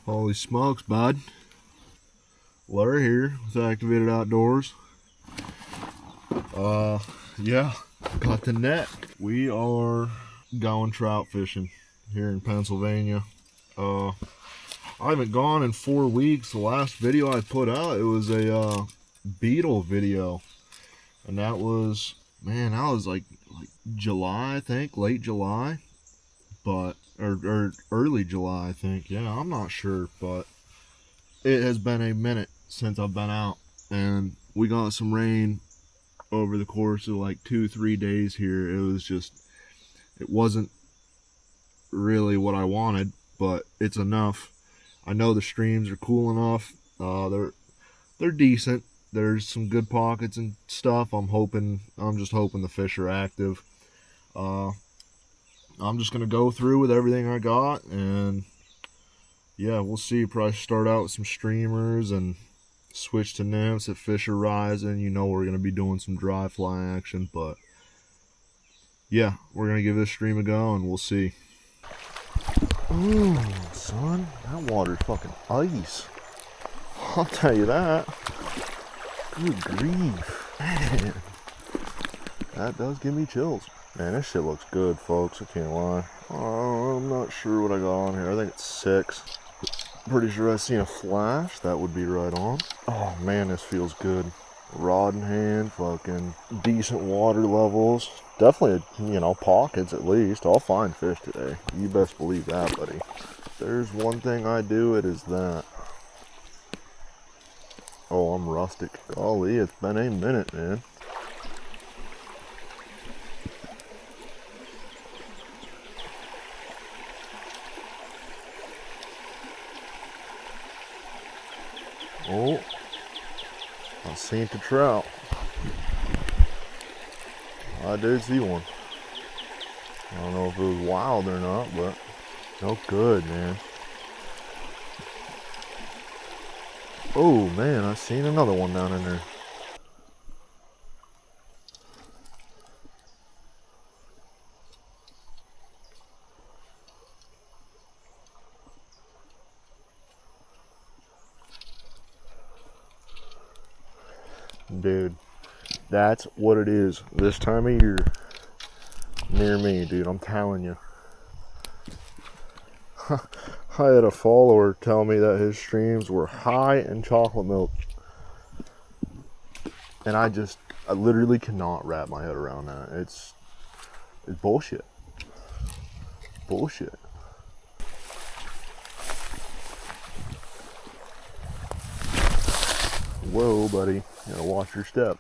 Holy smokes, bud. Larry here with Activated Outdoors. Yeah, got the net. We are going trout fishing here in Pennsylvania. I haven't gone in 4 weeks. The last video I put out, it was a beetle video. And that was, man, that was like July, I think, late July. But, or early July, I think. Yeah, I'm not sure, but it has been a minute since I've been out. And we got some rain over the course of like 2-3 days here. It wasn't really what I wanted, but it's enough. I know the streams are cool enough. They're decent. There's some good pockets and stuff. I'm just hoping the fish are active. I'm just gonna go through with everything I got, and yeah, we'll see. Probably start out with some streamers and switch to nymphs if fish are rising. You know, we're gonna be doing some dry fly action, but yeah, we're gonna give this stream a go and we'll see. Ooh, son, that water's fucking ice. I'll tell you that. Good grief, man. That does give me chills. Man, this shit looks good, folks. I can't lie. I'm not sure what I got on here. I think it's 6. Pretty sure I seen a flash. That would be right on. Oh man, this feels good. Rod in hand, fucking decent water levels. Definitely, pockets at least. I'll find fish today. You best believe that, buddy. If there's one thing I do, it is that. Oh, I'm rustic. Golly, it's been a minute, man. Oh, I seen the trout. I did see one. I don't know if it was wild or not, but no good, man. Oh man, I seen another one down in there. Dude, that's what it is this time of year near me, dude. I'm telling you. I had a follower tell me that his streams were high in chocolate milk. And I literally cannot wrap my head around that. It's bullshit. Bullshit. Whoa, buddy. You gotta watch your step.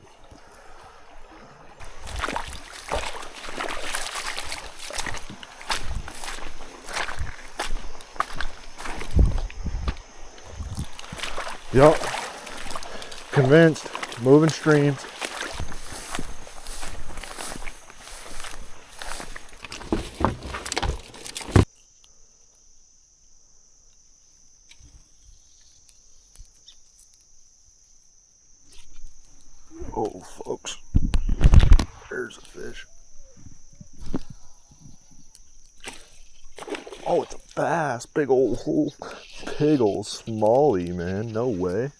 Yup. Convinced. Moving streams. Oh, folks. There's a fish. Oh, it's a bass. Big old smallie, man. No way.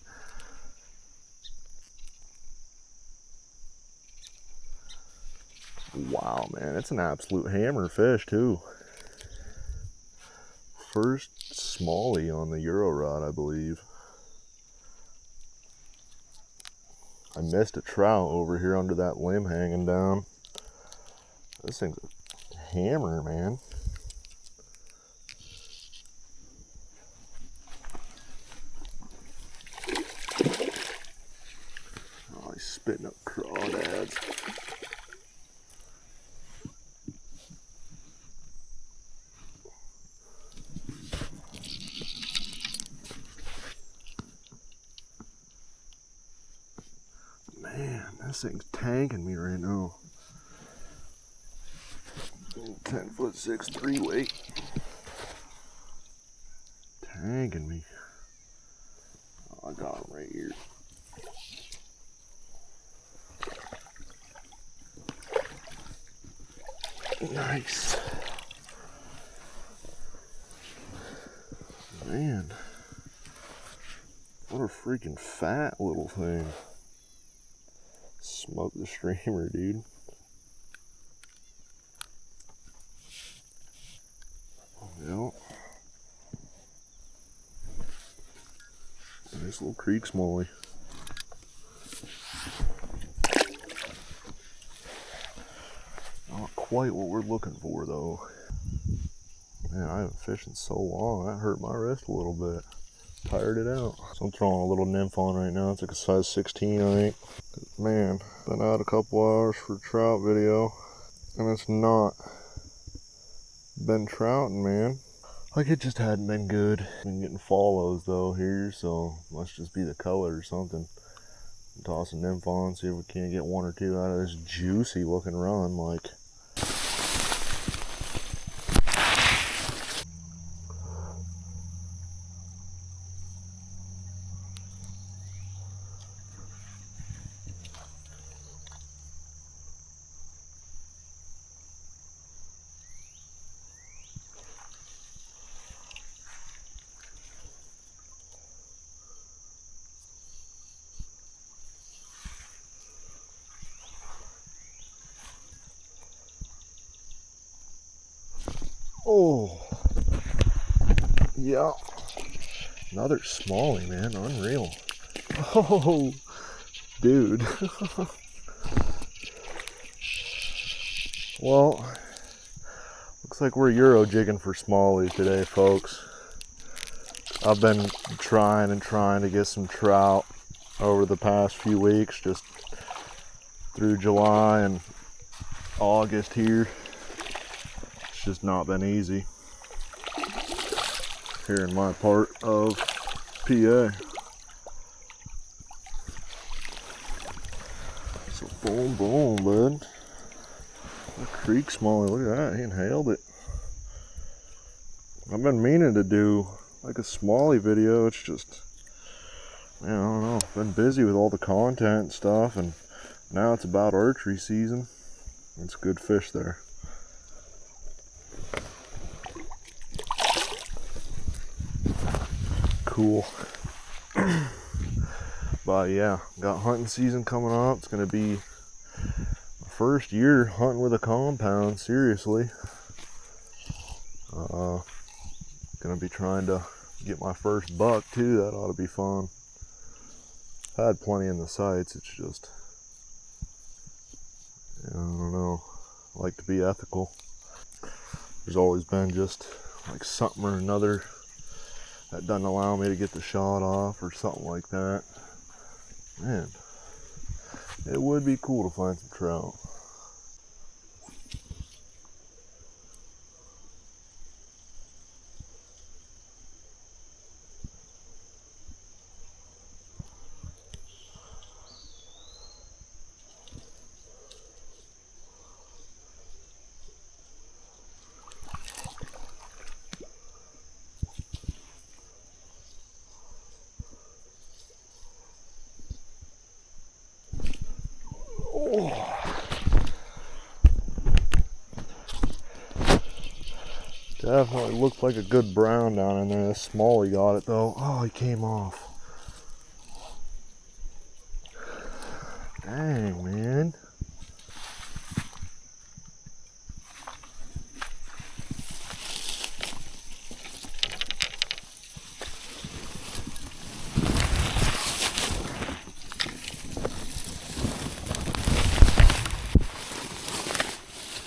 Wow, man. It's an absolute hammer fish, too. First smallie on the Euro rod, I believe. I missed a trout over here under that limb hanging down. This thing's a hammer, man. Oh, he's spitting up crawdads. Man, this thing's tanking me right now. 10'6" 3-weight. Tanking me. Oh, I got him right here. Nice. Man. What a freaking fat little thing. Smoke the streamer, dude. Yep. Nice little creek smallie. Not quite what we're looking for though. Man, I haven't fished in so long. That hurt my wrist a little bit. Tired it out. So I'm throwing a little nymph on right now. It's like a size 16, I think. Man, been out a couple hours for trout video, and it's not been trouting, man. Like, it just hadn't been good. Been getting follows though here, so must just be the color or something. Toss a nymph on, see if we can't get one or two out of this juicy looking run. Like, oh, yeah. Another smallie, man. Unreal. Oh, dude. Well, looks like we're Euro jigging for smallies today, folks. I've been trying to get some trout over the past few weeks, just through July and August here. It's just not been easy here in my part of PA. So boom, boom, bud. A creek smallie, look at that, he inhaled it. I've been meaning to do like a smallie video. It's just, man, I don't know, been busy with all the content and stuff, and now it's about archery season. It's good fish there. Cool. But yeah, got hunting season coming up. It's gonna be my first year hunting with a compound, seriously. Gonna be trying to get my first buck too. That ought to be fun. I had plenty in the sights. It's just, I don't know, I like to be ethical. There's always been just like something or another that doesn't allow me to get the shot off or something like that. Man, it would be cool to find some trout. Oh. Definitely looked like a good brown down in there. This smallie got it though. Oh, he came off. Dang, man.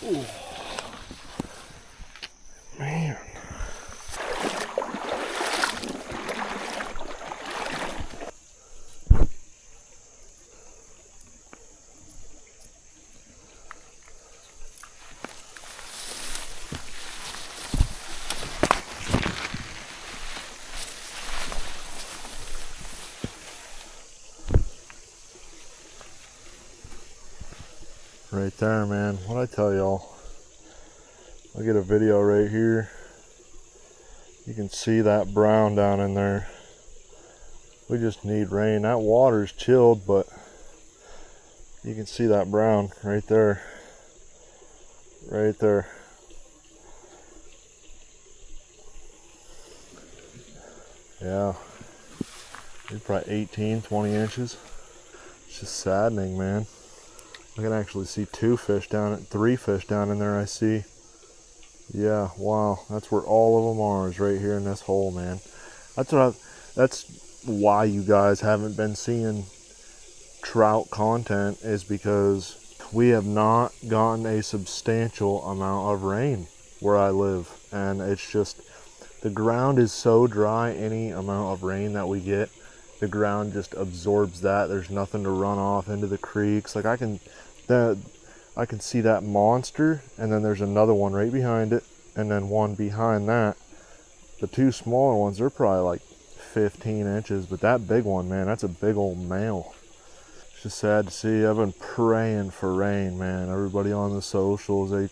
Ooh. Man. Right there, man. What'd I tell y'all? I'll get a video right here. You can see that brown down in there. We just need rain. That water's chilled, but you can see that brown right there. Right there. Yeah. He's probably 18, 20 inches. It's just saddening, man. I can actually see three fish down in there I see. Yeah, wow, that's where all of them are, is right here in this hole, man. That's why you guys haven't been seeing trout content, is because we have not gotten a substantial amount of rain where I live, and it's just, the ground is so dry. Any amount of rain that we get, the ground just absorbs that. There's nothing to run off into the creeks. Like I can see that monster, and then there's another one right behind it, and then one behind that. The two smaller ones, they're probably like 15 inches, but that big one, man, that's a big old male. It's just sad to see. I've been praying for rain, man. Everybody on the socials, they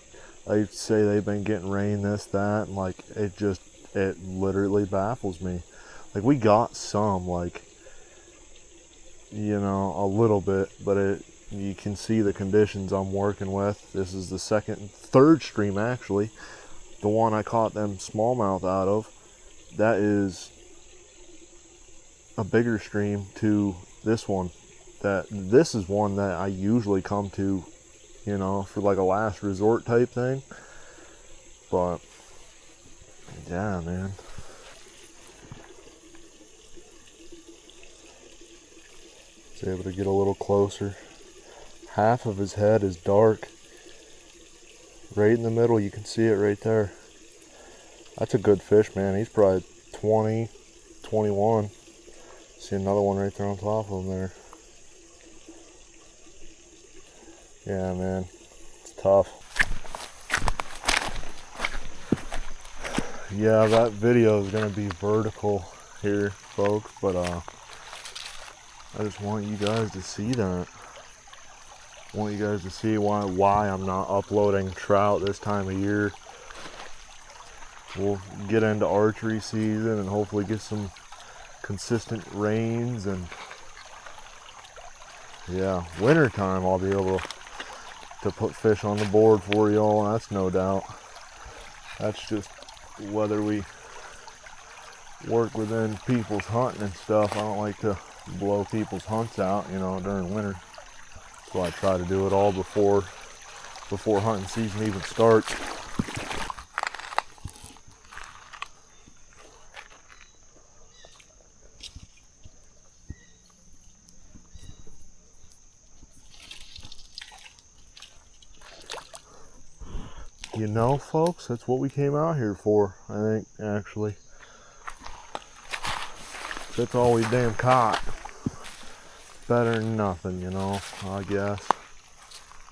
say they've been getting rain, this, that, and like it literally baffles me. Like we got some, like, you know, a little bit, but you can see the conditions I'm working with. This is the third stream actually. The one I caught them smallmouth out of, that is a bigger stream to this one. This is one that I usually come to, you know, for like a last resort type thing. But yeah, man. It's able to get a little closer. Half of his head is dark. Right in the middle, you can see it right there. That's a good fish, man. He's probably 20, 21. See another one right there on top of him there. Yeah, man. It's tough. Yeah, that video is going to be vertical here, folks, but I just want you guys to see that. I want you guys to see why I'm not uploading trout this time of year. We'll get into archery season and hopefully get some consistent rains, and yeah, winter time I'll be able to put fish on the board for y'all. That's no doubt. That's just whether we work within people's hunting and stuff. I don't like to blow people's hunts out, you know, during winter. That's why I try to do it all before hunting season even starts. You know, folks, that's what we came out here for, I think, actually. That's all we damn caught. Better than nothing, you know, I guess.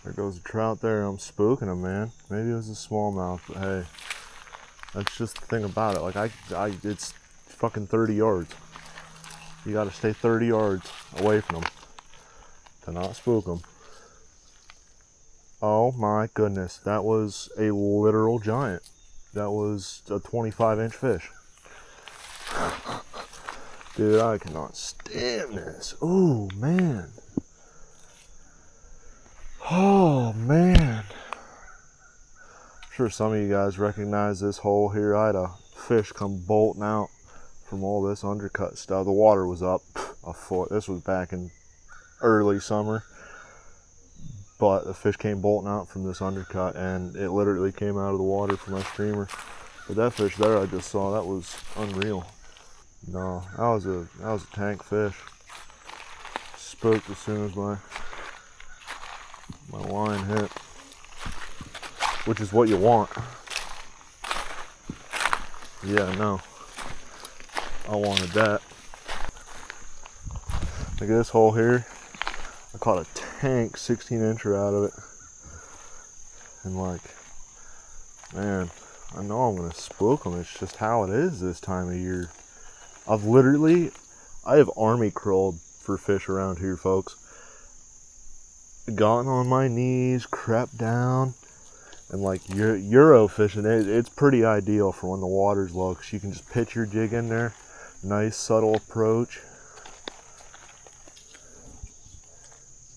There goes a trout there. I'm spooking him, man. Maybe it was a smallmouth, but hey, that's just the thing about it. Like, it's fucking 30 yards. You gotta stay 30 yards away from them to not spook them. Oh my goodness, that was a literal giant. That was a 25-inch fish. Dude, I cannot stand this. Oh, man. Oh, man. I'm sure some of you guys recognize this hole here. I had a fish come bolting out from all this undercut stuff. The water was up a foot. This was back in early summer. But the fish came bolting out from this undercut, and it literally came out of the water from my streamer. But that fish there I just saw, that was unreal. No, that was a tank fish. Spooked as soon as my line hit, which is what you want. Yeah, no, I wanted that. Look at this hole here. I caught a tank 16-incher out of it, and like, man, I know I'm gonna spook them. It's just how it is this time of year. I have army crawled for fish around here, folks. Gotten on my knees, crept down, and like Euro fishing, it's pretty ideal for when the water's low, because you can just pitch your jig in there. Nice subtle approach.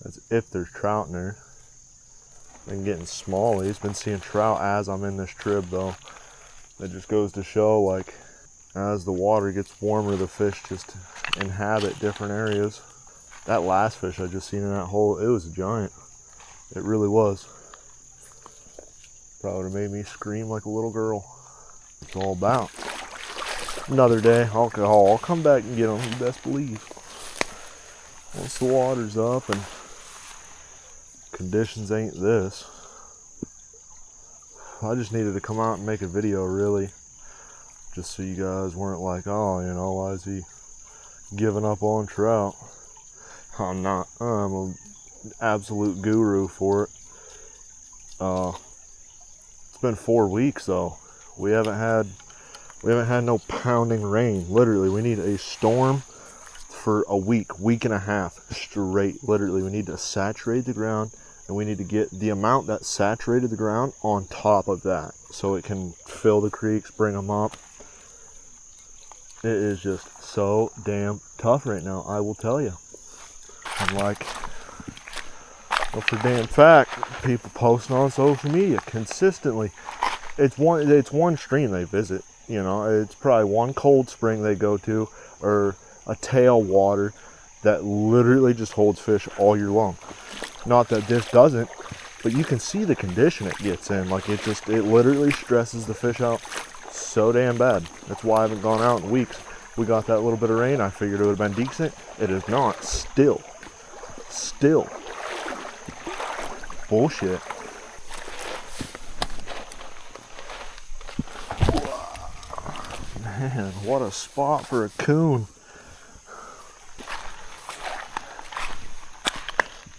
That's if there's trout in there. Been getting smallies. Been seeing trout as I'm in this trib though. That just goes to show, like, as the water gets warmer, the fish just inhabit different areas. That last fish I just seen in that hole, it was a giant. It really was. Probably would have made me scream like a little girl. It's all about. Another day, I'll come back and get them, you best believe. Once the water's up and conditions ain't this. I just needed to come out and make a video, really. Just so you guys weren't like, oh, you know, why is he giving up on trout? I'm not. I'm an absolute guru for it. It's been 4 weeks though. We haven't had no pounding rain. Literally, we need a storm for a week and a half straight. Literally, we need to saturate the ground, and we need to get the amount that saturated the ground on top of that, so it can fill the creeks, bring them up. It is just so damn tough right now, I will tell you. I'm like, well, for damn fact, people posting on social media consistently. It's one stream they visit, you know. It's probably one cold spring they go to, or a tail water that literally just holds fish all year long. Not that this doesn't, but you can see the condition it gets in. Like, it literally stresses the fish out so damn bad. That's why I haven't gone out in weeks. We got that little bit of rain. I figured it would have been decent. It is not. Still bullshit. Man, what a spot for a coon.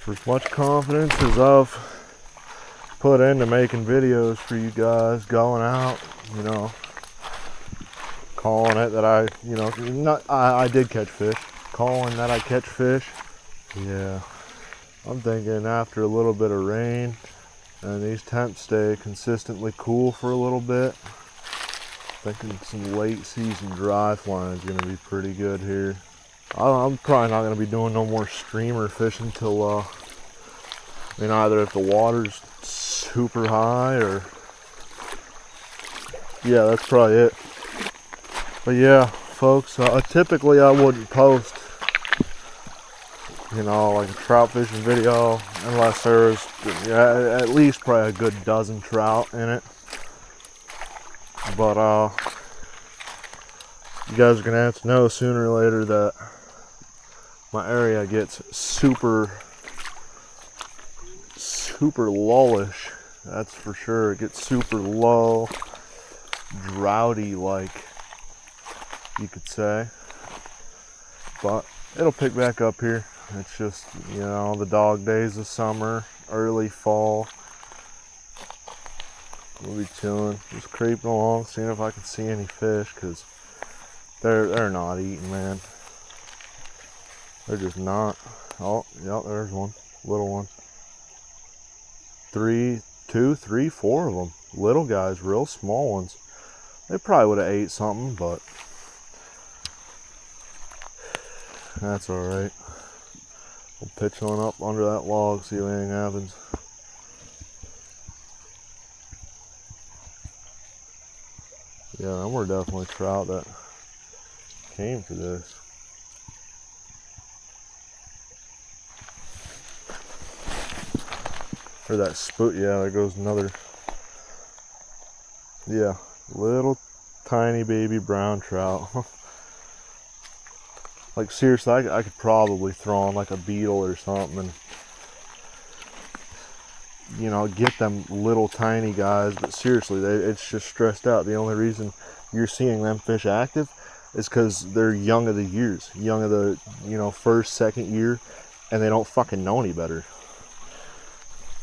For as much confidence as I've put into making videos for you guys, going out, you know, calling it that I did catch fish, calling that I catch fish. Yeah, I'm thinking after a little bit of rain and these temps stay consistently cool for a little bit, thinking some late season dry flying is going to be pretty good here. I'm probably not going to be doing no more streamer fishing till, either if the water's super high or, yeah, that's probably it. But yeah, folks, typically I wouldn't post, like a trout fishing video unless there was at least probably a good dozen trout in it. But you guys are gonna have to know sooner or later that my area gets super lullish. That's for sure. It gets super low, droughty, like you could say. But it'll pick back up here. It's just, the dog days of summer, early fall. We'll be chilling, just creeping along, seeing if I can see any fish, because they're not eating, man. They're just not. Oh, yep, there's one, little one. 2, 3, 4 of them. Little guys, real small ones. They probably would have ate something, but that's all right. We'll pitch on up under that log, see if anything happens. Yeah, there were definitely trout that came for this. Or that spook, yeah, there goes another. Yeah, little tiny baby brown trout. Like, seriously, I could probably throw on like a beetle or something and, get them little tiny guys. But seriously, it's just stressed out. The only reason you're seeing them fish active is because they're young of the years, young of the, first, second year, and they don't fucking know any better.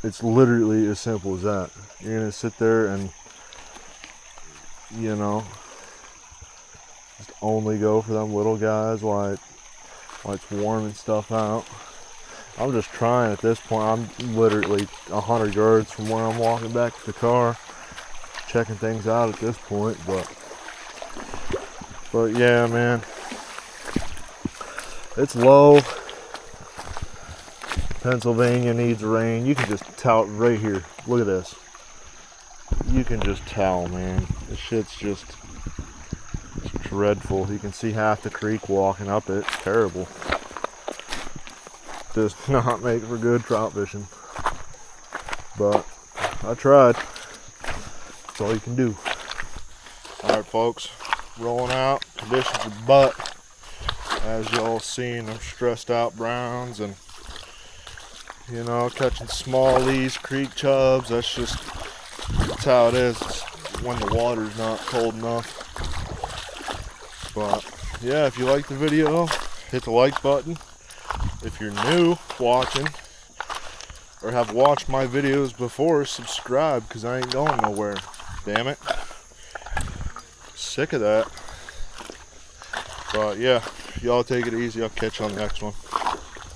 It's literally as simple as that. You're gonna sit there and, just only go for them little guys while it's warming stuff out. I'm just trying at this point. I'm literally 100 yards from where I'm walking back to the car, checking things out at this point. But yeah, man, it's low. Pennsylvania needs rain. You can just tell right here. Look at this. You can just tell, man. This shit's just dreadful. You can see half the creek walking up it. It's terrible. Does not make for good trout fishing. But I tried. That's all you can do. Alright folks, rolling out. Conditions are butt. As y'all seen, I'm stressed out browns and, you know, catching smallies, creek chubs. That's how it is when the water's not cold enough. But yeah, if you like the video, hit the like button. If you're new watching or have watched my videos before, subscribe, because I ain't going nowhere. Damn it. Sick of that. But yeah, y'all take it easy. I'll catch you on the next one.